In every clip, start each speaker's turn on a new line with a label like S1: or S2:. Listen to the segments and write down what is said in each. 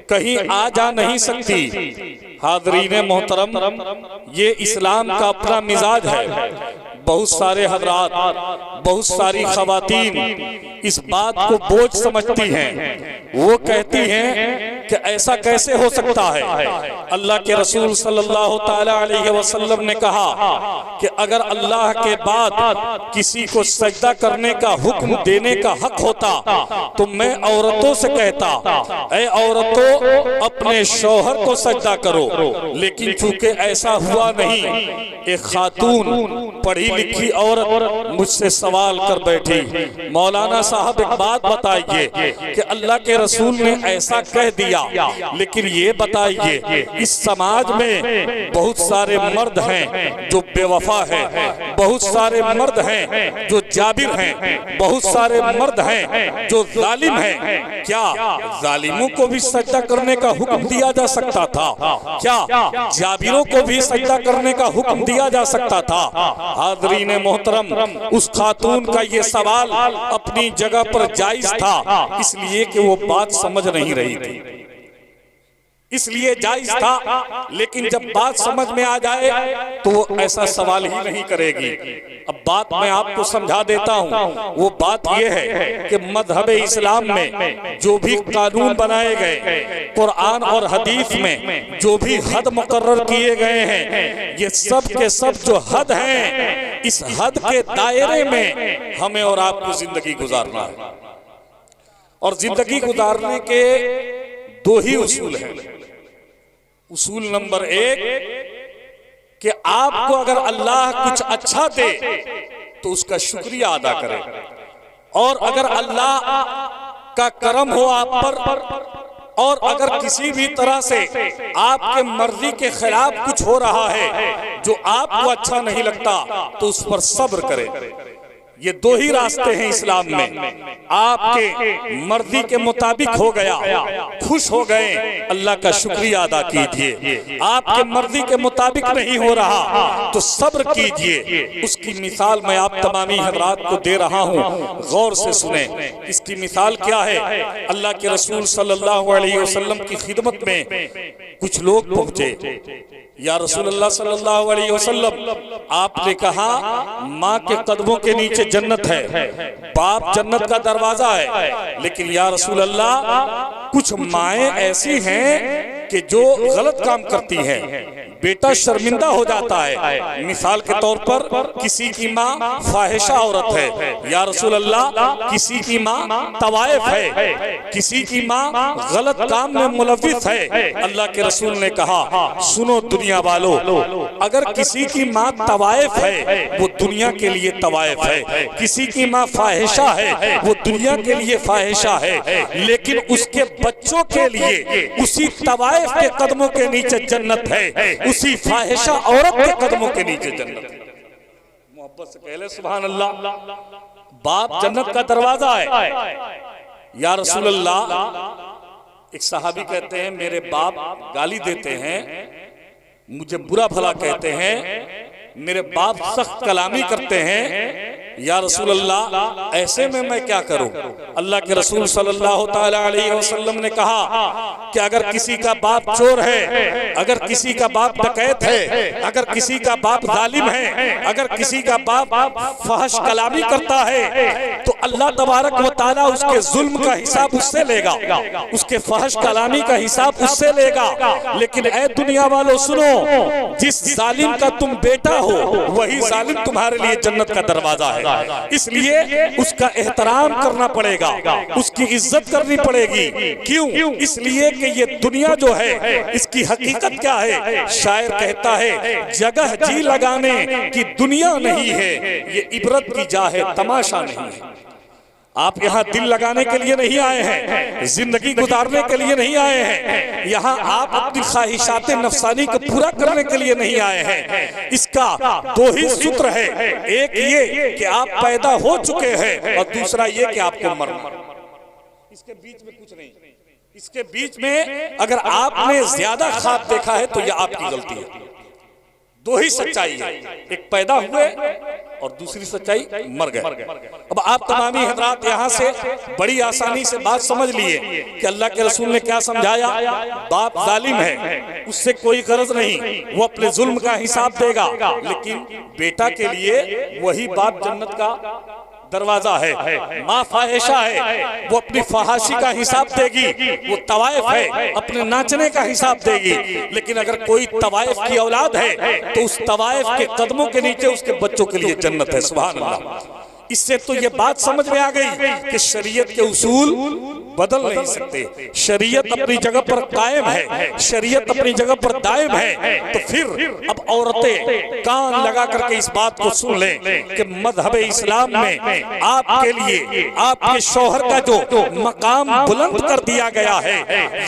S1: कहीं आ जा नहीं सकती। हाज़रीन मोहतरम, ये इस्लाम का अपना मिजाज है। बहुत सारे हजरात, बहुत सारी खवातीन इस बात को बोझ समझती हैं। वो कहती हैं कि ऐसा कैसे हो सकता है। अल्लाह के रसूल सल्लल्लाहु ताला अलैहि वसल्लम ने कहा कि अगर अल्लाह के बाद किसी को सजदा करने का हुक्म देने का हक होता तो मैं औरतों से कहता, ऐ औरतों अपने शौहर को सजदा करो। लेकिन चूंकि ऐसा हुआ नहीं, एक खातून पढ़ी लिखी औरत मुझसे सवाल कर बैठी, मौलाना साहब एक बात बताइए कि अल्लाह के रसूल ने ऐसा कह दिया, लेकिन ये बताइए इस समाज में बहुत सारे मर्द हैं जो बेवफा हैं, बहुत सारे मर्द हैं जो जाबिर हैं, बहुत सारे मर्द हैं जो जालिम हैं। क्या जालिमों को भी सजदा करने का हुक्म दिया जा सकता था? क्या जाबिरों को भी सजदा करने का हुक्म दिया जा सकता था? हाज़रीन मोहतरम, उस खातून का ये सवाल अपनी जगह पर जायज था, इसलिए कि वो बात समझ नहीं रही थी, इसलिए जायज था। लेकिन जब बात समझ में आ जाए तो वो ऐसा सवाल ही नहीं करेगी। अब बात मैं आपको समझा देता हूँ। वो बात ये है कि मज़हब इस्लाम में जो भी कानून बनाए गए, कुरान और हदीस में जो भी हद मुकर्रर किए गए हैं, ये सब के सब जो हद हैं, इस हद के दायरे में हमें और आपको जिंदगी गुजारना है। और जिंदगी गुजारने के दो ही उसूल हैं। उसूल नंबर एक कि आपको अगर अल्लाह कुछ अच्छा दे तो उसका शुक्रिया अदा करें, और अगर अल्लाह का करम हो आप पर और अगर किसी भी तरह से आपके मर्जी के खिलाफ कुछ हो रहा है जो आपको अच्छा नहीं लगता तो उस पर सब्र करें। ये दो ही रास्ते हैं इस्लाम में। आपके मर्जी के मुताबिक हो गया, खुश हो गए, अल्लाह का शुक्रिया अदा कीजिए। आपके मर्जी के मुताबिक नहीं हो रहा तो सब्र कीजिए। उसकी मिसाल मैं आप तमामी हज़रात को दे रहा हूँ, गौर से सुने। इसकी मिसाल क्या है? अल्लाह के रसूल सल्लल्लाहु अलैहि वसल्लम की खिदमत में कुछ लोग पहुंचे। या रसूलुल्लाह सल्लल्लाहु अलैहि वसल्लम, आपने कहा माँ के कदमों के नीचे जन्नत है, बाप जन्नत का दरवाजा है, लेकिन या रसूलुल्लाह कुछ माएँ ऐसी हैं कि जो गलत काम करती हैं, बेटा शर्मिंदा हो जाता है। मिसाल के तौर पर किसी की माँ फाहिशा औरत है, या रसूल अल्लाह किसी की माँ तवाइफ है, किसी की माँ गलत काम में मुलव्विस है। अल्लाह के रसूल ने कहा, सुनो दुनिया वालों, अगर किसी की माँ तवाइफ है वो दुनिया के लिए तवाइफ है, किसी की माँ फाहिशा है वो दुनिया के लिए फाहिशा है, लेकिन उसके बच्चों के लिए उसी तवाइफ के कदमों के नीचे जन्नत है, उसी फाहिशा औरत के कदमों के नीचे जन्नत है। मोहब्बत से कह ले सुभान अल्लाह। बाप जन्नत का दरवाजा है। या रसूल अल्लाह, एक सहाबी कहते हैं मेरे बाप गाली देते हैं, मुझे बुरा भला कहते हैं, मेरे बाप सख्त कलामी करते हैं। या रसूल अल्लाह, ऐसे में मैं क्या करूं? अल्लाह के रसूल सल्लल्लाहु ताला अलैहि वसल्लम ने कहा कि अगर किसी का बाप चोर है, अगर किसी का बाप डकैत है, अगर किसी का बाप जालिम है, अगर किसी का बाप फहश कलामी करता है तो अल्लाह तबारक व तआला उसके जुल्म का हिसाब उससे लेगा, उसके फहश कलामी का हिसाब उससे लेगा। लेकिन ऐ दुनिया वालों सुनो, जिस जालिम का तुम बेटा हो वही जालिम तुम्हारे लिए जन्नत का दरवाजा है। इसलिए उसका एहतराम करना पड़ेगा, उसकी इज्जत करनी पड़ेगी। क्यों? इसलिए कि ये दुनिया जो है इसकी हकीकत क्या है? शायर कहता है जगह जी लगाने की दुनिया नहीं है, ये इबरत की जा है, तमाशा नहीं है। आप यहाँ दिल लगाने के लिए नहीं आए हैं, जिंदगी गुजारने के लिए नहीं आए हैं, यहाँ आप अपनी ख्वाहिशात नफसानी को पूरा करने के लिए नहीं आए हैं। इसका दो ही सूत्र है, एक ये कि आप पैदा हो चुके हैं और दूसरा ये कि आपको मरना। इसके बीच में कुछ नहीं। इसके बीच में अगर आपने ज्यादा ख्वाब देखा है तो यह आपकी गलती है। दो ही सच्चाई है, एक पैदा हुए और दूसरी सच्चाई मर गए। अब आप तमामी हजरात यहाँ से बड़ी आसानी से बात समझ लिए कि अल्लाह के रसूल ने क्या समझाया। बाप जालिम है, उससे कोई गरज नहीं, वो अपने जुल्म का हिसाब देगा, लेकिन बेटा के लिए वही बाप जन्नत का दरवाजा है। माँ फाहिशा है, वो अपनी फहाशी का हिसाब देगी। वो तवाइफ है, अपने नाचने का हिसाब देगी। लेकिन अगर कोई तवाइफ की औलाद है तो उस तवाइफ के कदमों के नीचे उसके बच्चों के लिए जन्नत है। सुभान अल्लाह। इससे तो ये बात समझ में आ गई कि शरीयत के उसूल बदल नहीं सकते। शरीयत अपनी जगह पर कायम है, शरीयत अपनी जगह पर दायम है। तो फिर अब औरतें कान लगा करके इस बात को सुन लें कि मज़हब इस्लाम में आपके लिए आपके शौहर का जो मकाम बुलंद कर दिया गया है,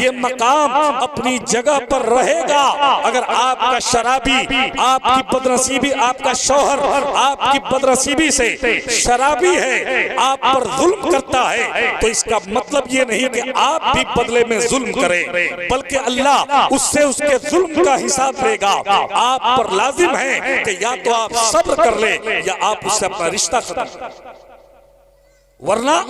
S1: ये मकाम अपनी जगह पर रहेगा। अगर आपका शराबी, आपकी बदनसीबी, आपका शौहर आपकी बदनसीबी से शराबी है, आप पर जुल्म करता है, तो इसका मतलब ये नहीं कि आप भी बदले में जुल्म करें, बल्कि अल्लाह उससे उसके जुल्म का हिसाब लेगा। आप पर लाजिम है कि या तो आप सब्र कर ले या आप उससे अपना रिश्ता खत्म कर। वरना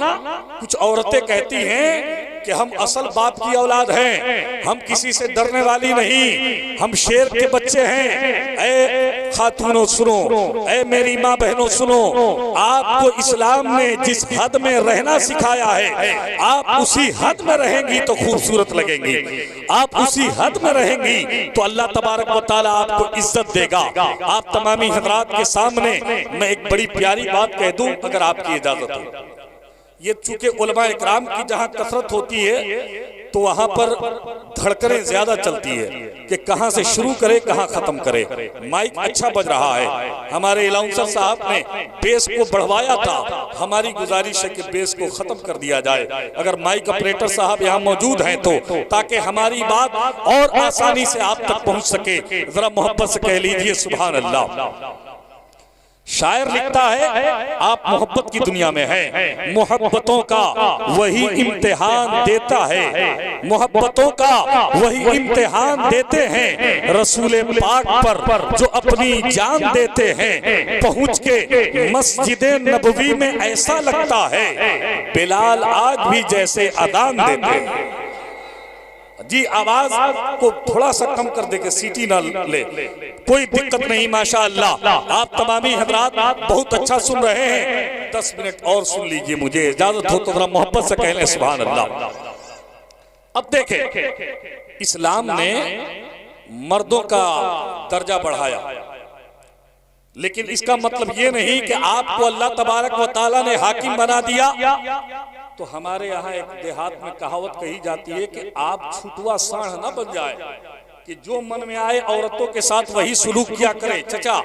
S1: कुछ औरतें कहती हैं कि हम असल बाप की औलाद हैं, हम किसी से डरने वाली नहीं, हम शेर के बच्चे हैं। ऐ खातूनों सुनो, ऐ मेरी माँ बहनों सुनो, आपको इस्लाम ने जिस हद में रहना सिखाया है, आप उसी हद में रहेंगी तो खूबसूरत लगेंगी। आप उसी हद में रहेंगी तो अल्लाह तबारक व तआला आपको इज्जत देगा। आप तमामी हजरात के सामने मैं एक बड़ी प्यारी बात कह दूं, अगर आपकी इजाजत हो। ये चूंकि उलमा इकराम की जहाँ कसरत होती है तो वहाँ पर धड़कनें ज्यादा चलती है कि कहाँ से शुरू करे कहाँ खत्म करे। माइक अच्छा बज रहा है, हमारे अलाउंसर साहब ने बेस को बढ़वाया था, हमारी गुजारिश है कि बेस को खत्म कर दिया जाए। अगर माइक ऑपरेटर साहब यहाँ मौजूद हैं तो, ताकि हमारी बात और आसानी से आप तक पहुँच सके। जरा मोहब्बत से कह लीजिए सुभान अल्लाह। शायर लिखता है आप मोहब्बत की दुनिया में हैं, मोहब्बतों का वही इम्तिहान देता है, मोहब्बतों का वही इम्तिहान देते हैं, रसूल पाक पर जो अपनी जान देते हैं। पहुंच के मस्जिद नबवी में ऐसा लगता है बिलाल आज भी जैसे अदान देते हैं। जी आवाज को थोड़ा सा कम कर दे के सीटी ना ले, कोई दिक्कत नहीं, माशाअल्लाह। आप तमामी हजरात बहुत अच्छा सुन रहे हैं, 10 मिनट और सुन लीजिए, मुझे इजाजत हो तो जरा मोहब्बत से कह लें सुभान अल्लाह। अब देखें, इस्लाम ने मर्दों का दर्जा बढ़ाया, लेकिन इसका मतलब ये नहीं कि आपको अल्लाह तबारक व तआला ने हाकिम बना दिया। तो हमारे यहाँ एक देहात में कहावत कही जाती है कि आप छुटुआ साढ़ ना बन जाए कि जो मन में आए औरतों के साथ वही सुलूक किया करे। चचा,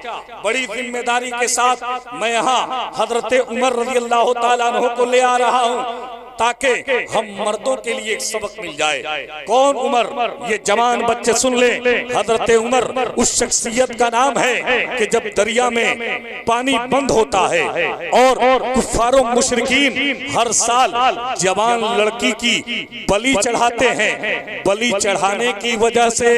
S1: बड़ी जिम्मेदारी के साथ मैं यहाँ हजरत उमर रज़ी अल्लाह तआला अन्हु को ले आ रहा हूँ ताकि हम मर्दों के लिए एक सबक मिल जाए। कौन उमर? ये जवान बच्चे सुन ले, हजरत उमर उस शख्सियत का नाम है कि जब दरिया में पानी बंद होता है और कुफ्फारों मुशरिकीन हर साल जवान लड़की की बलि चढ़ाते हैं, बलि चढ़ाने की वजह से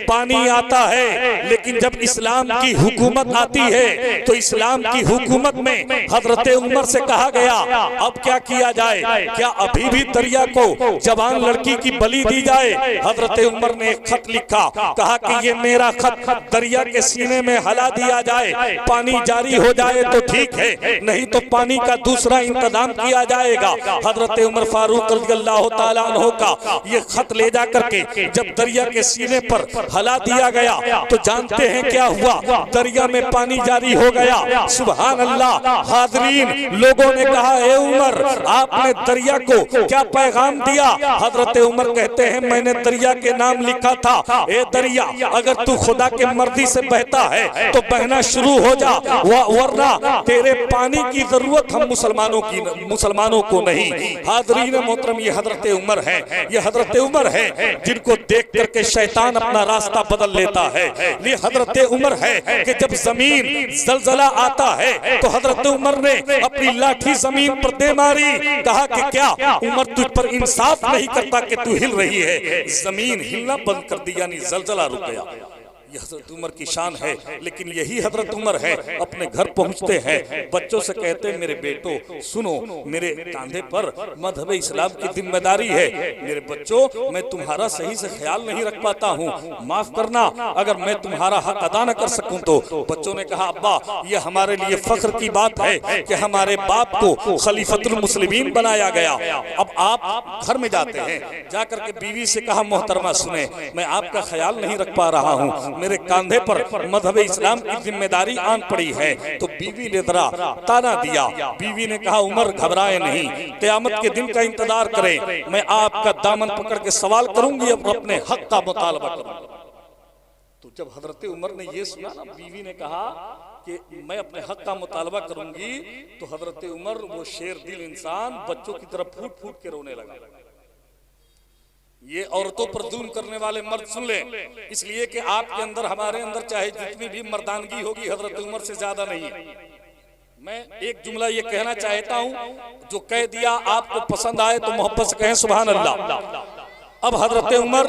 S1: पानी आता है, लेकिन जब इस्लाम की हुकूमत आती है तो इस्लाम की हुकूमत में हजरत उमर से कहा गया अब क्या किया जाए, क्या अभी भी दरिया को जवान लड़की की बलि दी जाए? हजरत उमर ने एक खत लिखा, कहा कि ये मेरा खत दरिया के सीने में हला दिया जाए, पानी जारी हो जाए तो ठीक है, नहीं तो पानी का दूसरा इंतजाम किया जाएगा। हजरत उमर फारूक रज़ियल्लाहु ताला अन्हु का ये खत ले जा करके जब दरिया के सीने पर हला दिया गया तो जानते हैं क्या हुआ? दरिया में पानी जारी हो गया। सुभान अल्लाह। हाज़रीन, लोगों ने कहा ए उमर, आपने दरिया को क्या पैगाम दिया? हजरत उमर कहते हैं मैंने दरिया के नाम लिखा था, ए दरिया अगर तू खुदा के मर्जी से बहता है तो बहना शुरू हो जा, वरना तेरे पानी की जरूरत हम मुसलमानों को नहीं। हाज़रीन मोहतरम, ये हजरत उमर है, ये हजरत उमर है जिनको देख करके शैतान अपना रास्ता बदल लेता है। ये हजरत उमर है कि जब जमीन जलजला आता है तो हजरत उमर ने अपनी लाठी जमीन पर दे मारी, कहा कि क्या उमर तुझ पर इंसाफ नहीं करता कि तू हिल रही है? जमीन हिलना बंद कर दी, यानी जलजला रुक गया। ये हजरत उमर की शान है। लेकिन यही हजरत उमर है, अपने घर पहुंचते हैं, बच्चों से कहते हैं मेरे बेटो सुनो, मेरे कांधे पर मजहब इस्लाम की जिम्मेदारी है। मेरे बच्चों, मैं तुम्हारा सही से ख्याल नहीं रख पाता हूँ, माफ करना अगर मैं तुम्हारा हक अदा न कर सकूं तो। बच्चों ने कहा अब्बा, ये हमारे लिए फख्र की बात है कि हमारे बाप को खलीफतुल मुस्लिमीन बनाया गया। अब आप घर में जाते हैं, जाकर के बीवी से कहा मोहतरमा सुने, मैं आपका ख्याल नहीं रख पा रहा हूँ, मेरे कांधे पर मजहब इस्लाम की जिम्मेदारी आन पड़ी है। तो बीवी ने जरा ताना दिया। बीवी ने कहा उमर घबराए नहीं, क़यामत के दिन का इंतजार करें, मैं आपका दामन पकड़ के सवाल करूंगी और अपने हक का मुतालबा करूंगी। तो जब हजरत उमर ने ये सुना ना, बीवी ने कहा कि मैं अपने हक का मुतालबा करूंगी, तो हजरत उमर वो शेर दिल इंसान बच्चों की तरफ फूट फूट के रोने लगा। ये औरतों पर जुल्म करने वाले मर्द सुन ले, इसलिए कि आपके अंदर हमारे अंदर चाहे जितनी भी मर्दानगी होगी हजरत उमर से ज्यादा नहीं है। मैं एक जुमला ये कहना चाहता हूँ, जो कह दिया आपको पसंद आए तो मोहब्बत से कहें सुभान अल्लाह। अब हजरत उमर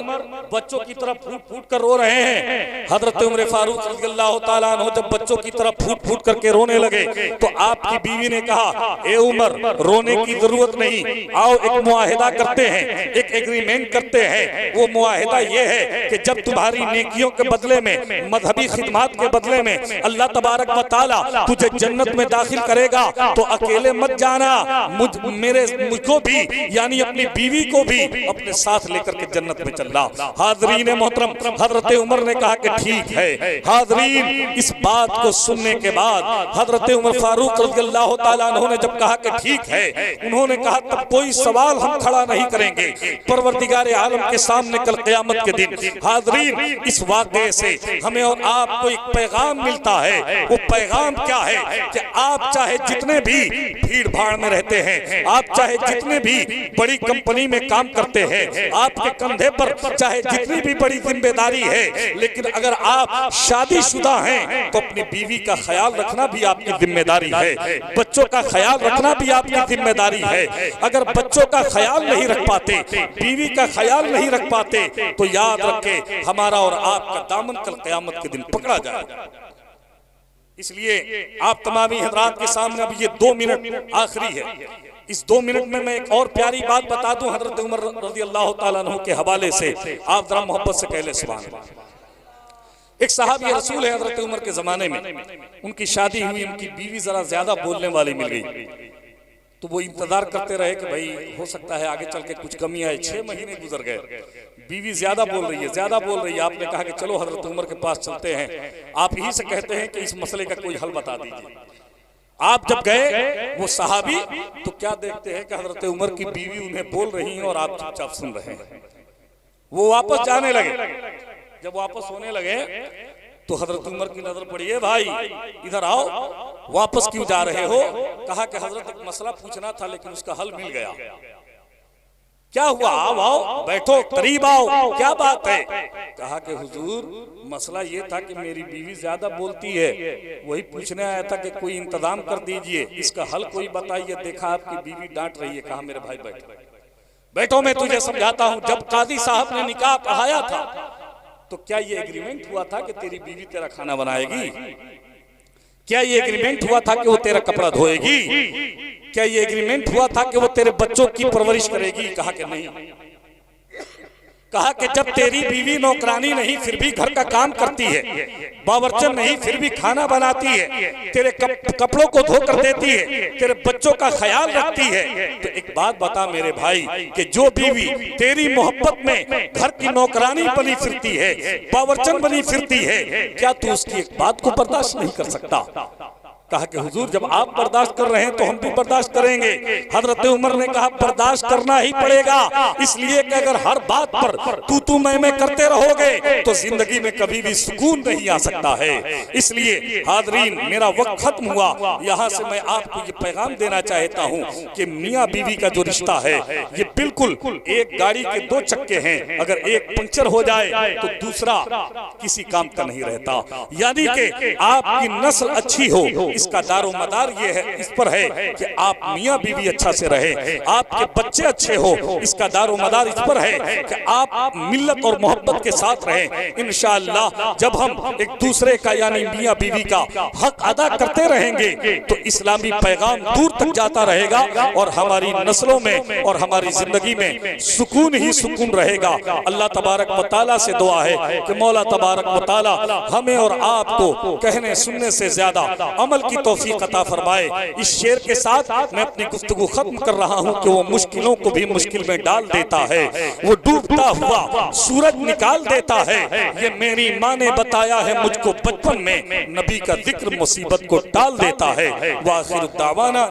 S1: बच्चों की तरफ फूट फूट कर रो रहे हैं। हजरत उमर फारूक रज़ियल्लाहु ताला अन्हु जब बच्चों की तरफ फूट फूट करके रोने लगे तो आपकी बीवी ने कहा ए उमर, रोने की जरूरत नहीं, आओ एक मुआहिदा करते हैं, एक एग्रीमेंट करते हैं। वो मुआहिदा ये है कि जब तुम्हारी नेकियों के बदले में, मजहबी खिदमत के बदले में अल्लाह तबारक व तआला तुझे जन्नत में दाखिल करेगा तो अकेले मत जाना, मुझको भी यानी अपनी बीवी को भी अपने साथ करके जन्नत में चलना। हाज़रीन मोहतरम, हजरत उमर ने कहा कि ठीक है। हाज़रीन, इस बात को सुनने के बाद हजरत उमर फारूक रज़ियल्लाहु ताला अन्हु ने जब कहा कि ठीक है, उन्होंने कहा तब कोई सवाल हम खड़ा नहीं करेंगे परवरदिगार आलम के सामने कल क़यामत के दिन। हाज़रीन, इस वाक़े से हमें और आपको एक पैगाम मिलता है। वो पैगाम क्या है कि आप चाहे जितने भी भीड़ भाड़ में रहते हैं, आप चाहे जितने भी बड़ी कंपनी में काम करते हैं, आपके कंधे पर चाहे जितनी भी बड़ी जिम्मेदारी है, लेकिन अगर आप शादीशुदा हैं तो अपनी बीवी का ख्याल रखना भी आपकी जिम्मेदारी है, बच्चों का ख्याल रखना भी आपकी जिम्मेदारी है। अगर बच्चों का ख्याल नहीं रख पाते, बीवी का ख्याल नहीं रख पाते, तो याद रखें हमारा और आपका दामन कल क़यामत के दिन पकड़ा जाएगा। इसलिए आप तमामी हजरात के सामने अब ये 2 मिनट आखिरी है। इस 2 मिनट में मैं एक और प्यारी बात बता दूं हजरत उमर रज़ियल्लाहु ताला अन्हु के हवाले से। आप जरा मोहब्बत से कह ले सुभान अल्लाह। एक सहाबी रसूल है हजरत उमर के जमाने में, उनकी शादी हुई, उनकी बीवी जरा ज्यादा बोलने वाली मिल गई, तो वो इंतजार करते रहे कि भाई हो सकता है आगे चल के कुछ कमी आए। 6 महीने गुजर गए, बीवी ज्यादा बोल रही है, ज्यादा बोल रही है। आपने कहा कि चलो हजरत उमर के पास चलते हैं, आप ही से कहते हैं कि इस मसले का कोई हल बता दीजिए। आप जब गए वो सहाबी, तो क्या देखते हैं कि हजरत उमर की बीवी उन्हें बोल रही हैं और आप चुपचाप सुन रहे हैं। वो वापस जाने लगे। जब वापस होने लगे तो हजरत उमर की नजर पड़ी है, भाई इधर आओ, वापस क्यों जा रहे हो? कहा कि हजरत एक मसला पूछना था लेकिन उसका हल मिल गया। क्या हुआ? आओ आओ, बैठो, करीब आओ, क्या बात है? कहा कि हुजूर मसला ये था कि मेरी बीवी ज्यादा बोलती है, वही पूछने आया था कि कोई इंतजाम कर दीजिए, इसका हल कोई बताइए। देखा आपकी बीवी डांट रही है। कहा मेरे भाई बैठो, बैठो, मैं तुझे समझाता हूँ। जब काजी साहब ने निकाह पढ़ाया था तो क्या ये एग्रीमेंट हुआ था कि तेरी बीवी तेरा खाना बनाएगी? क्या ये एग्रीमेंट हुआ था कि वो तेरा कपड़ा धोएगी? क्या ये एग्रीमेंट हुआ था कि वो तेरे बच्चों की परवरिश करेगी? कहा कि नहीं। कहा कि जब तेरी बीवी नौकरानी नहीं फिर भी घर का काम करती है, बावर्चन नहीं फिर भी खाना बनाती है, तेरे कपड़ों को धो कर देती है, तेरे बच्चों का ख्याल रखती है, तो एक बात बता मेरे भाई कि जो बीवी तेरी मोहब्बत में घर की नौकरानी बनी फिरती है, बावर्चन बनी फिरती है, क्या तू उसकी एक बात को बर्दाश्त नहीं कर सकता? कहा कि हुजूर जब आप बर्दाश्त कर रहे हैं तो हम भी बर्दाश्त करेंगे। हजरत उमर ने कहा बर्दाश्त करना ही पड़ेगा, इसलिए कि अगर हर बात पर तू मैं करते रहोगे तो जिंदगी में कभी भी सुकून नहीं आ सकता है। इसलिए हाजरीन मेरा वक्त खत्म हुआ, यहाँ से मैं आपको ये पैगाम देना चाहता हूँ कि मियाँ बीवी का जो रिश्ता है ये बिल्कुल एक गाड़ी के 2 चक्के हैं, अगर एक पंक्चर हो जाए तो दूसरा किसी काम का नहीं रहता। यानी कि आपकी नस्ल अच्छी हो इसका दारो मदार ये है, इस पर है कि आप मियाँ बीवी अच्छा से रहे, आपके बच्चे अच्छे हो, इसका दारो मदार इस पर है कि आप मिल्लत और मोहब्बत के साथ रहें। इंशाअल्लाह जब हम एक दूसरे का यानी मियाँ बीवी का हक अदा करते रहेंगे तो इस्लामी पैगाम दूर तक जाता रहेगा और हमारी नस्लों में और हमारी जिंदगी में सुकून ही सुकून रहेगा। अल्लाह तबारक व तआला से दुआ है कि मौला तबारक व तआला हमें और आपको कहने सुनने से ज्यादा अमल की तौफीक अता फरमाए। इस शेर के साथ मैं अपनी गुफ्तगू खत्म कर रहा हूँ कि वो मुश्किलों को भी मुश्किल में डाल देता है, वो डूबता हुआ सूरज निकाल देता है। ये मेरी माँ ने बताया है मुझको बचपन में, नबी का जिक्र मुसीबत को टाल देता है। वाखिर दावाना।